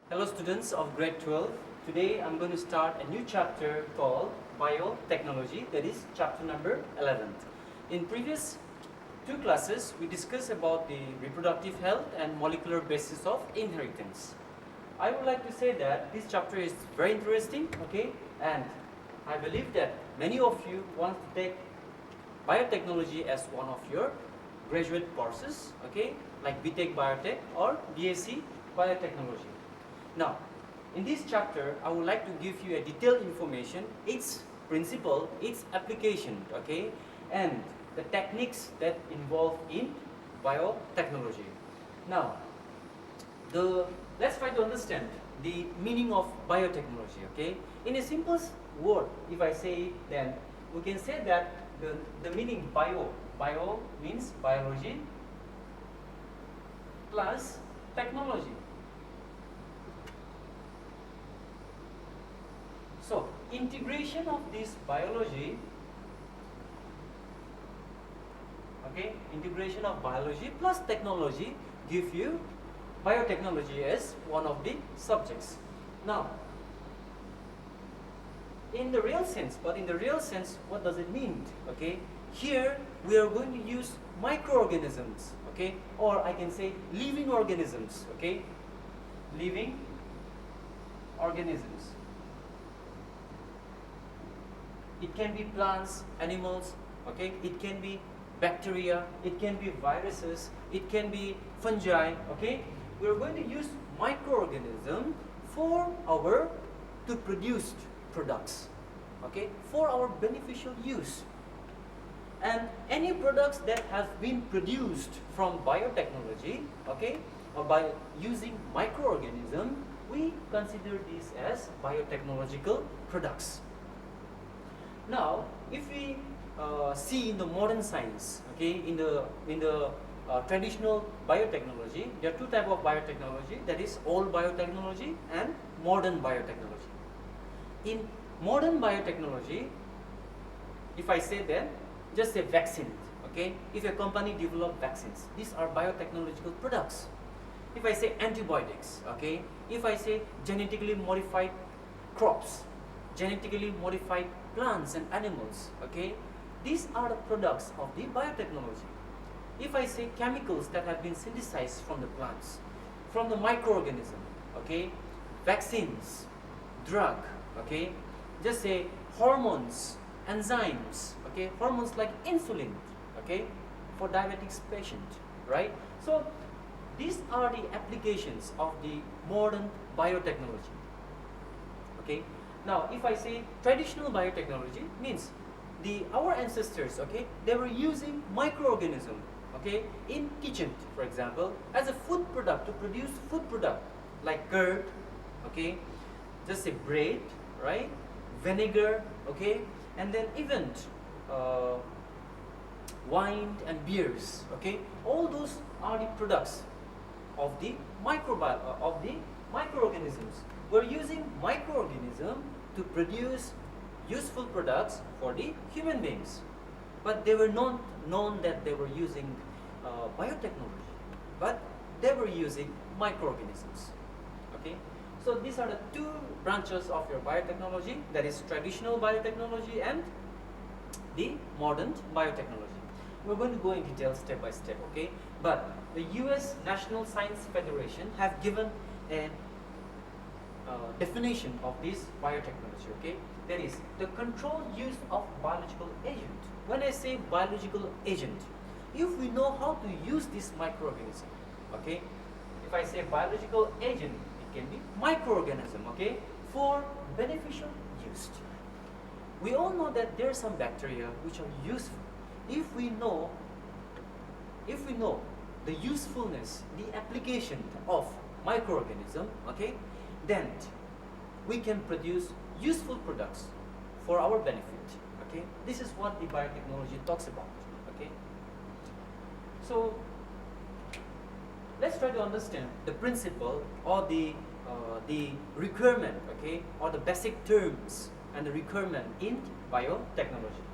Hello students of grade 12. Today I'm going to start a new chapter called Biotechnology, that is chapter number 11. In previous two classes we discussed about the reproductive health and molecular basis of inheritance. I would like to say that this chapter is very interesting, okay, and I believe that many of you want to take biotechnology as one of your graduate courses, okay, like BTech Biotech or BSc Biotechnology. Now, in this chapter, I would like to give you a detailed information, its principle, its application, okay, and the techniques that involve in biotechnology. Now, let's try to understand the meaning of biotechnology, okay. In a simple word, if I say it, then we can say that the meaning bio means biology plus technology. So, integration of this biology, okay, integration of biology plus technology give you biotechnology as one of the subjects. Now, in the real sense, what does it mean? Okay, here we are going to use microorganisms, okay, or I can say living organisms, okay, living organisms. It can be plants, animals, okay, it can be bacteria, it can be viruses, it can be fungi, okay. We are going to use microorganism for our to produce products, okay, for our beneficial use. And any products that have been produced from biotechnology, okay, or by using microorganism, we consider these as biotechnological products. Now, if we see in the modern science, okay, in the traditional biotechnology, there are two types of biotechnology, that is old biotechnology and modern biotechnology. In modern biotechnology, if I say that, just say vaccine, okay, if a company develop vaccines, these are biotechnological products. If I say antibiotics, okay, if I say genetically modified crops, genetically modified plants and animals, okay, these are the products of the biotechnology. If I say chemicals that have been synthesized from the plants, from the microorganism, okay, vaccines, drug, okay, just say hormones, enzymes, okay, hormones like insulin, okay, for diabetics patient, right? So these are the applications of the modern biotechnology, okay. Now, if I say traditional biotechnology, means our ancestors, okay, they were using microorganism, okay, in kitchen, for example, as a food product, to produce food product like curd, okay, just say bread, right, vinegar, okay, and then even wine and beers, okay, all those are the products of the microorganisms. We're using microorganism to produce useful products for the human beings, but they were not known that they were using biotechnology, but they were using microorganisms, okay. So these are the two branches of your biotechnology, that is traditional biotechnology and the modern biotechnology. We're going to go in detail step by step, okay. But the US National Science Federation have given a definition of this biotechnology, okay. That is the controlled use of biological agent. When I say biological agent, if we know how to use this microorganism, okay, if I say biological agent, it can be microorganism, okay, for beneficial use. We all know that there are some bacteria which are useful. If we know the usefulness, the application of microorganism, okay, then we can produce useful products for our benefit, okay. This is what the biotechnology talks about, okay. So let's try to understand the principle or the requirement, okay, or the basic terms and the requirement in biotechnology.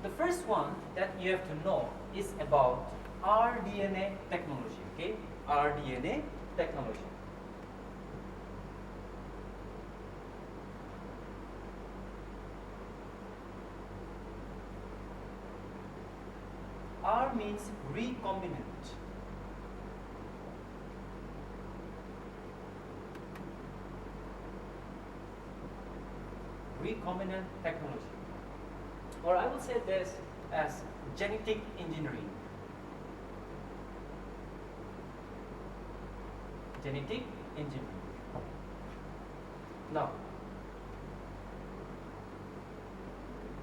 The first one that you have to know is about rDNA technology, okay, rDNA technology. means recombinant. Recombinant technology. Or I will say this as genetic engineering. Genetic engineering. Now,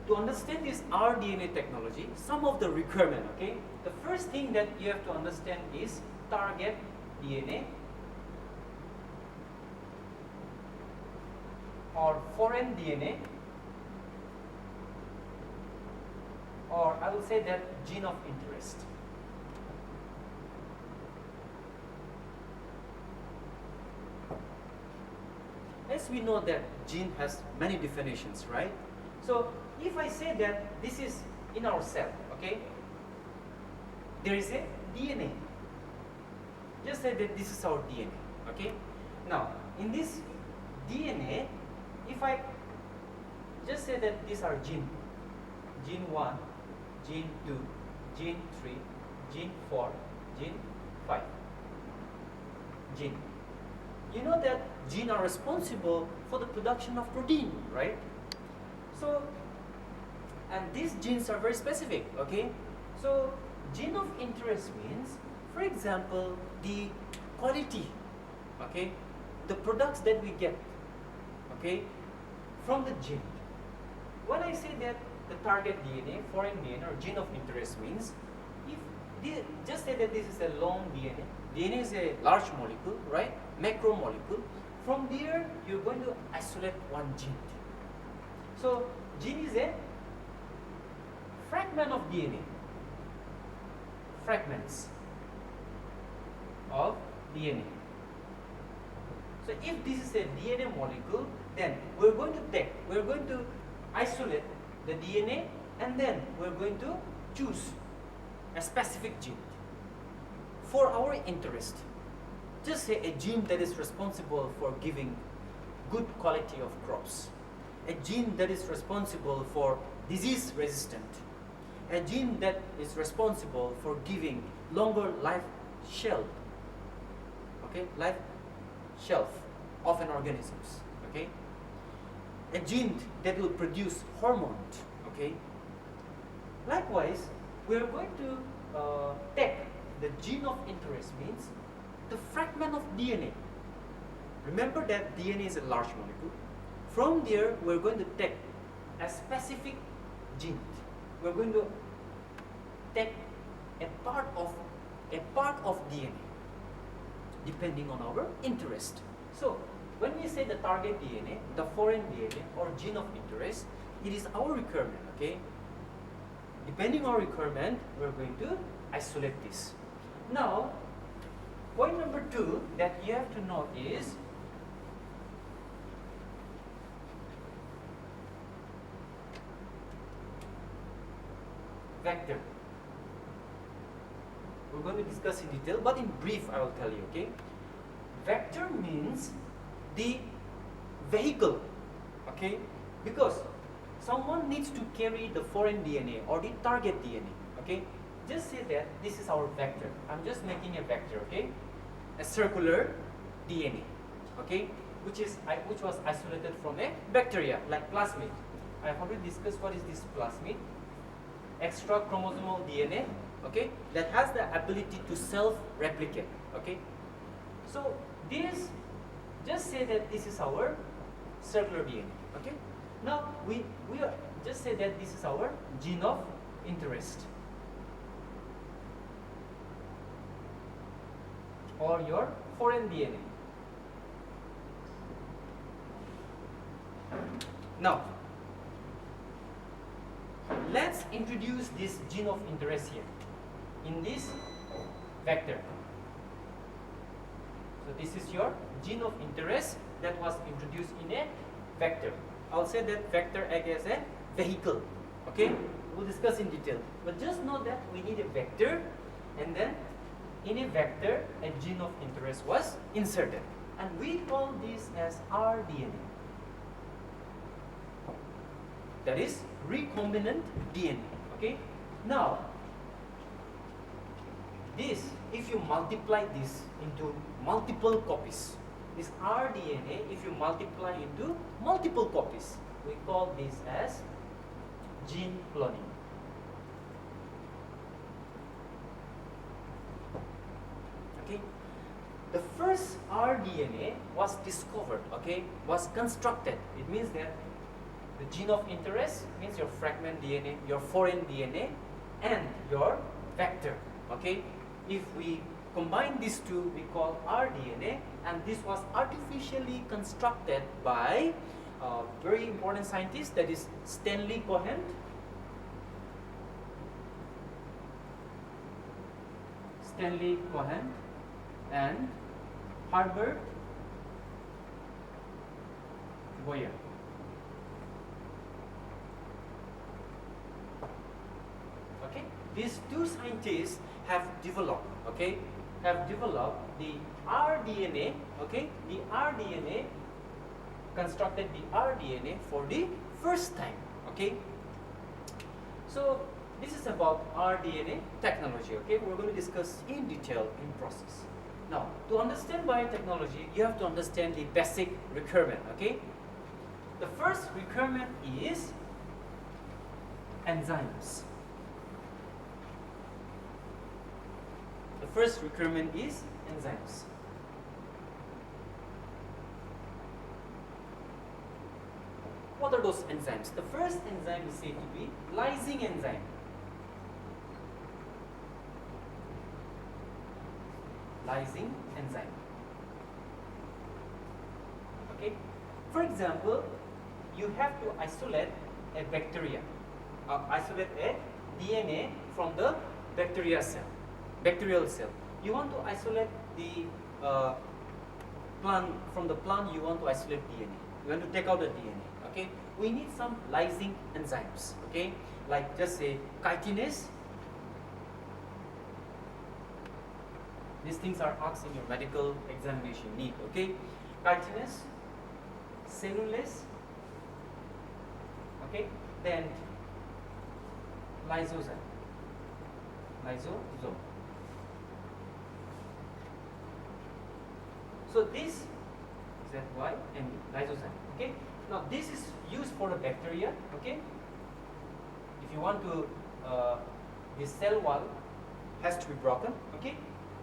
to understand this rDNA technology, some of the requirement, okay? The first thing that you have to understand is target DNA or foreign DNA, or I will say that gene of interest. As we know that gene has many definitions, right? So if I say that this is in our cell, okay, there is a DNA. Just say that this is our DNA, okay? Now, in this DNA, if I just say that these are gene 1, gene 2, gene 3, gene 4, gene 5, gene. You know that genes are responsible for the production of protein, right? So, and these genes are very specific, okay? So, gene of interest means, for example, the quality, okay? The products that we get, okay, from the gene. When I say that the target DNA, foreign DNA, or gene of interest means, if just say that this is a long DNA, DNA is a large molecule, right? Macromolecule. From there, you're going to isolate one gene. So, gene is a fragment of DNA. Fragments of DNA. So, if this is a DNA molecule, then we're going to isolate the DNA, and then we're going to choose a specific gene for our interest. Just say a gene that is responsible for giving good quality of crops, a gene that is responsible for disease resistant, a gene that is responsible for giving longer life shelf, okay, life shelf of an organisms, okay, a gene that will produce hormones, okay. Likewise, we are going to take the gene of interest means the fragment of DNA. Remember that DNA is a large molecule. From there, we're going to take a specific gene. We're going to take a part of DNA, depending on our interest. So, when we say the target DNA, the foreign DNA, or gene of interest, it is our requirement, okay? Depending on our requirement, we're going to isolate this. Now, point number 2 that you have to know is vector. We're going to discuss in detail, but in brief I will tell you, okay? Vector means the vehicle, okay? Because someone needs to carry the foreign DNA or the target DNA, okay? Just say that this is our vector. I'm just making a vector, okay? A circular DNA, okay? Which was isolated from a bacteria, like plasmid. I have already discussed what is this plasmid. Extra chromosomal DNA, okay? That has the ability to self-replicate, okay? So this, just say that this is our circular DNA, okay? Now we just say that this is our gene of interest, or your foreign DNA. Now, let's introduce this gene of interest here in this vector. So this is your gene of interest that was introduced in a vector. I'll say that vector acts as a vehicle, okay? We'll discuss in detail. But just know that we need a vector, and then in a vector, a gene of interest was inserted. And we call this as rDNA. That is recombinant DNA, okay? Now, this, if you multiply this into multiple copies, this rDNA, if you multiply into multiple copies, we call this as gene cloning. Okay, the first rDNA was discovered, okay, was constructed. It means that the gene of interest means your fragment DNA, your foreign DNA, and your vector. Okay, if we combine these two, we call rDNA, and this was artificially constructed by a very important scientist, that is Stanley Cohen. Stanley Cohen and Herbert Boyer. Okay, these two scientists have developed, okay, the rDNA, okay, the rDNA, constructed the rDNA for the first time, okay. So this is about rDNA technology, okay. We're going to discuss in detail in process. Now, to understand biotechnology, you have to understand the basic requirement, okay. The first requirement is enzymes. The first requirement is enzymes. What are those enzymes? The first enzyme is said to be lysing enzyme. Lysing enzyme. Okay. For example, you have to isolate a bacteria, isolate a DNA from the bacterial cell. You want to isolate the plant from the plant. You want to isolate DNA. You want to take out the DNA. Okay. We need some lysing enzymes. Okay. Like just say chitinase. These things are asked in your medical examination need. Okay. Chitinase, cellulase. Okay. Then lysosome. So this is ZY and lysosome. Okay. Now this is used for the bacteria. Okay. If you want to, the cell wall has to be broken. Okay.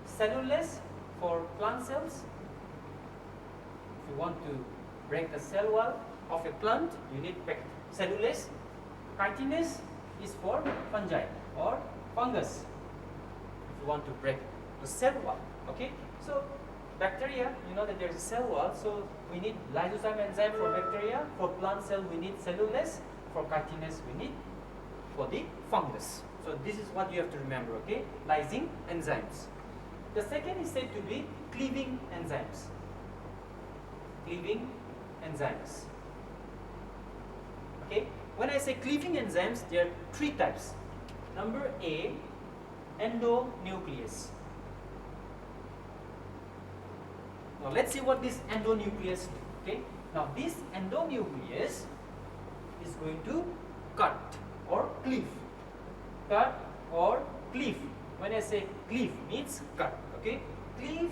Cellulase for plant cells. If you want to break the cell wall of a plant, you need cellulase. Chitinase is for fungi or fungus. If you want to break the cell wall. Okay. So bacteria, you know that there is a cell wall, so we need lysosome enzyme for bacteria. For plant cell, we need cellulase. For chitinase, we need for the fungus. So this is what you have to remember, okay? Lysing enzymes. The second is said to be cleaving enzymes. Cleaving enzymes. Okay? When I say cleaving enzymes, there are three types. Number A, endonuclease. Now let's see what this endonuclease do. Okay. Now this endonuclease is going to cut or cleave. Cut or cleave. When I say cleave, means cut. Okay. Cleave.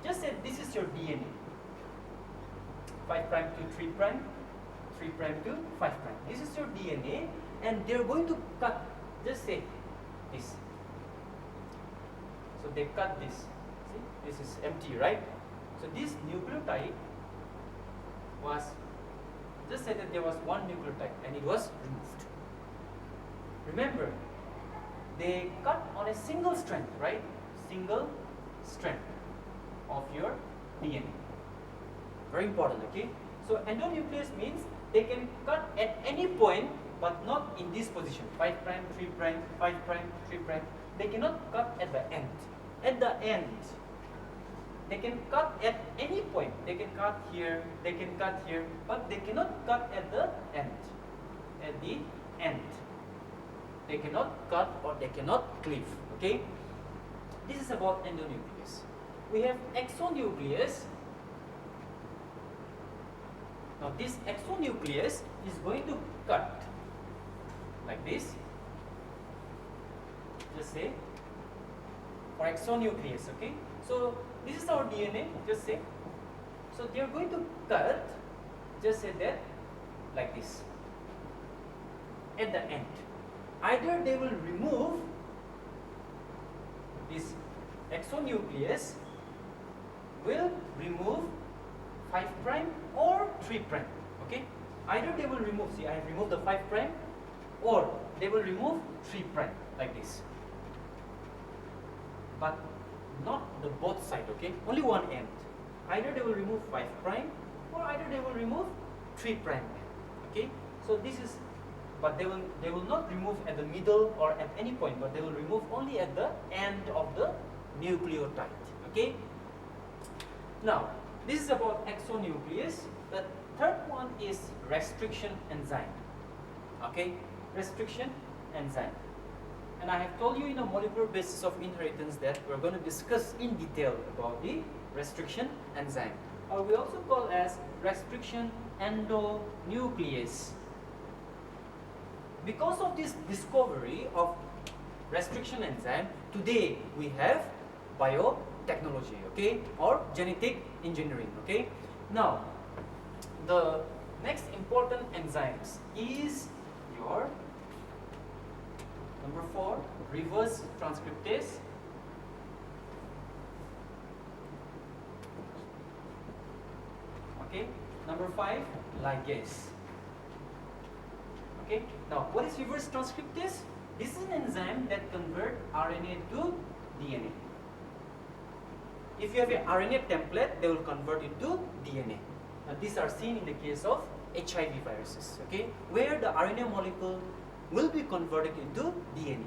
Just say this is your DNA. 5' to 3', 3' to 5'. This is your DNA, and they're going to cut. Just say this. So they cut this. See, this is empty, right? So this nucleotide was, just say that there was one nucleotide and it was removed. Remember, they cut on a single strand, right? Single strand of your DNA. Very important, okay? So endonuclease means they can cut at any point, but not in this position. 5', 3', 5', 3'. They cannot cut at the end. At the end, they can cut at any point. They can cut here, they can cut here, but they cannot cut at the end. At the end. They cannot cut or they cannot cleave. Okay? This is about endonuclease. We have exonuclease. Now this exonuclease is going to cut like this. Just say or exonuclease. Okay, so this is our DNA. Just say, so they are going to cut. Just say that like this at the end. Either they will remove this exonuclease, will remove 5 prime or 3 prime. Okay, either they will remove, see I have removed the 5 prime, or they will remove 3 prime like this, but not the both side. Okay, only one end. Either they will remove 5 prime or either they will remove 3 prime. Okay, so this is, but they will not remove at the middle or at any point, but they will remove only at the end of the nucleotide. Okay, now this is about exonuclease. The third one is restriction enzyme. Okay, restriction enzyme, and I have told you in a molecular basis of inheritance that we're going to discuss in detail about the restriction enzyme, or we also call as restriction endonuclease. Because of this discovery of restriction enzyme, today we have biotechnology, okay, or genetic engineering. Okay, now the next important enzymes is your number 4, reverse transcriptase. Okay, number 5, ligase. Okay, now what is reverse transcriptase? This is an enzyme that converts RNA to DNA. If you have an RNA template, they will convert it to DNA. Now these are seen in the case of HIV viruses, okay, where the RNA molecule will be converted into DNA.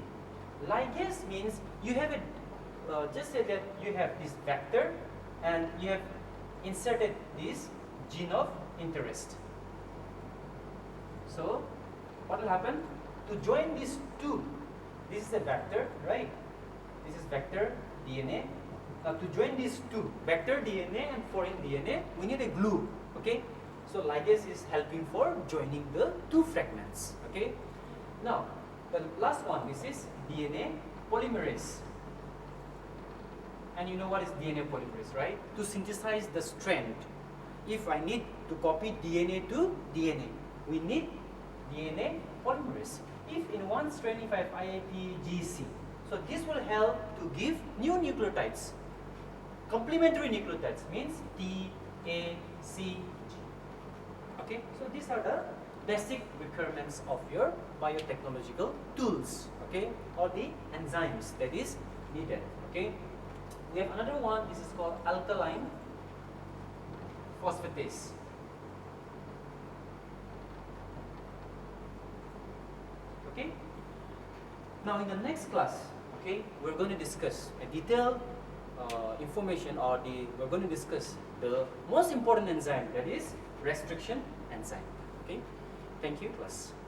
Ligase means you have a, just say that you have this vector and you have inserted this gene of interest. So what will happen? To join these two, this is a vector, right? This is vector DNA. Now to join these two, vector DNA and foreign DNA, we need a glue, okay? So ligase is helping for joining the two fragments, okay? Now, the last one, this is DNA polymerase. And you know what is DNA polymerase, right? To synthesize the strand. If I need to copy DNA to DNA, we need DNA polymerase. If in one strand, if I have IITGC, so this will help to give new nucleotides. Complementary nucleotides means T, A, C, G. Okay, so these are the basic requirements of your biotechnological tools, okay, or the enzymes that is needed. Okay, we have another one. This is called alkaline phosphatase. Okay, now in the next class, okay, we're going to discuss a detailed information, or we're going to discuss the most important enzyme, that is restriction enzyme. Okay, thank you class.